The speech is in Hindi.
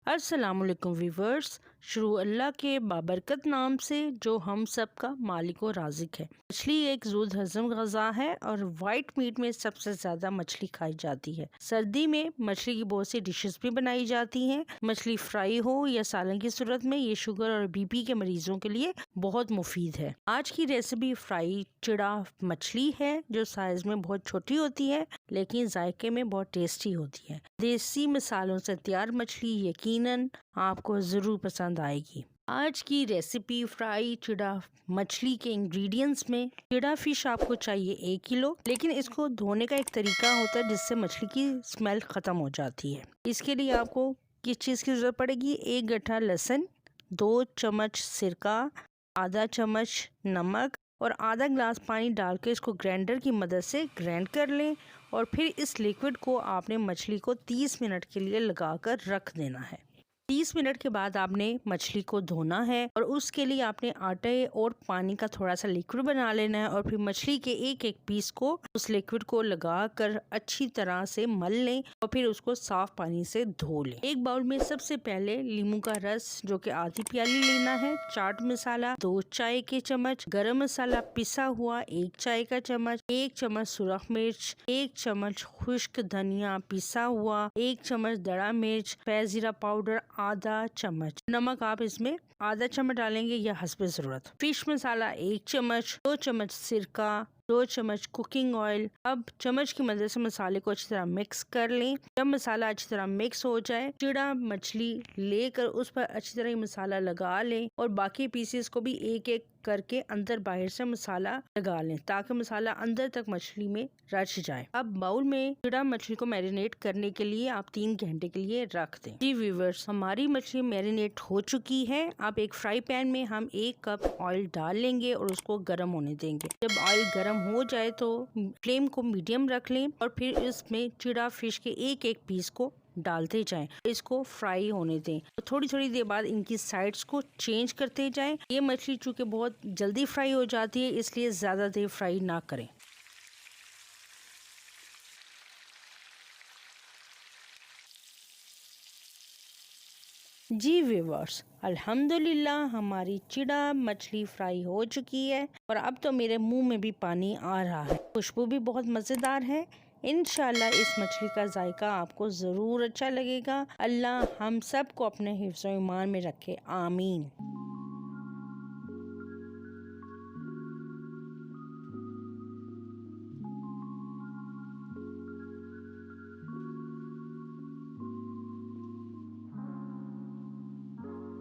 अस्सलामुअलैकुम व्यूवर्स। शुरू अल्लाह के बाबरकत नाम से जो हम सब का मालिक व राज़िक है। मछली एक ज़ूद हज़म ग़ज़ा है और वाइट मीट में सबसे ज़्यादा मछली खाई जाती है। सर्दी में मछली की बहुत सी डिशेस भी बनाई जाती हैं। मछली फ्राई हो या सालन की सूरत में, ये शुगर और बीपी के मरीजों के लिए बहुत मुफीद है। आज की रेसिपी फ्राई चिड़ा मछली है, जो साइज में बहुत छोटी होती है लेकिन जायके में बहुत टेस्टी होती है। देसी मसालों से तैयार मछली यकीनन आपको जरूर पसंद आएगी। आज की रेसिपी फ्राई चिड़ा मछली के इंग्रेडिएंट्स में चिड़ा फिश आपको चाहिए 1 किलो, लेकिन इसको धोने का एक तरीका होता है जिससे मछली की स्मेल खत्म हो जाती है। इसके लिए आपको किस चीज की जरूरत पड़ेगी? 1 गट्ठा लहसुन, 2 चम्मच सिरका, आधा चम्मच नमक और आधा गिलास पानी डालकर इसको ग्राइंडर की मदद से ग्राइंड कर लें और फिर इस लिक्विड को आपने मछली को 30 मिनट के लिए लगाकर रख देना है। 30 मिनट के बाद आपने मछली को धोना है और उसके लिए आपने आटे और पानी का थोड़ा सा लिक्विड बना लेना है और फिर मछली के एक एक पीस को उस लिक्विड को लगाकर अच्छी तरह से मल लें और फिर उसको साफ पानी से धो लें। एक बाउल में सबसे पहले नींबू का रस जो कि आधी प्याली लेना है, चाट मसाला 2 चाय के चम्मच, गरम मसाला पिसा हुआ 1 चाय का चम्मच, 1 चम्मच सुरख मिर्च, 1 चम्मच खुश्क धनिया पिसा हुआ, 1 चम्मच दड़ा मिर्च, फैज़ पाउडर आधा चम्मच, नमक आप इसमें आधा चम्मच डालेंगे या हस्बे जरूरत। फिश मसाला 1 चम्मच, 2 चम्मच सिरका, 2 चम्मच कुकिंग ऑयल। अब चम्मच की मदद से मसाले को अच्छी तरह मिक्स कर लें। जब मसाला अच्छी तरह मिक्स हो जाए, चिड़ा मछली लेकर उस पर अच्छी तरह मसाला लगा लें और बाकी पीसेस को भी एक एक करके अंदर बाहर से मसाला लगा लें ताकि मसाला अंदर तक मछली में रच जाए। अब बाउल में चिड़ा मछली को मैरिनेट करने के लिए आप 3 घंटे के लिए रख दें। जी व्यूअर्स, हमारी मछली मैरिनेट हो चुकी है। अब एक फ्राई पैन में हम 1 कप ऑयल डाल लेंगे और उसको गर्म होने देंगे। जब ऑयल गर्म हो जाए तो फ्लेम को मीडियम रख लें और फिर इसमें चिड़ा फिश के एक एक पीस को डालते जाएं, इसको फ्राई होने दें। तो थोड़ी थोड़ी देर बाद इनकी साइड्स को चेंज करते जाएं। ये मछली चूंकि बहुत जल्दी फ्राई हो जाती है, इसलिए ज्यादा देर फ्राई ना करें। जी व्यूअर्स, अल्हम्दुलिल्लाह हमारी चिड़ा मछली फ्राई हो चुकी है और अब तो मेरे मुंह में भी पानी आ रहा है। खुशबू भी बहुत मज़ेदार है। इंशाल्लाह इस मछली का जायका आपको ज़रूर अच्छा लगेगा। अल्लाह हम सब को अपने हिफ्ज़-ओ-ईमान में रखे, आमीन।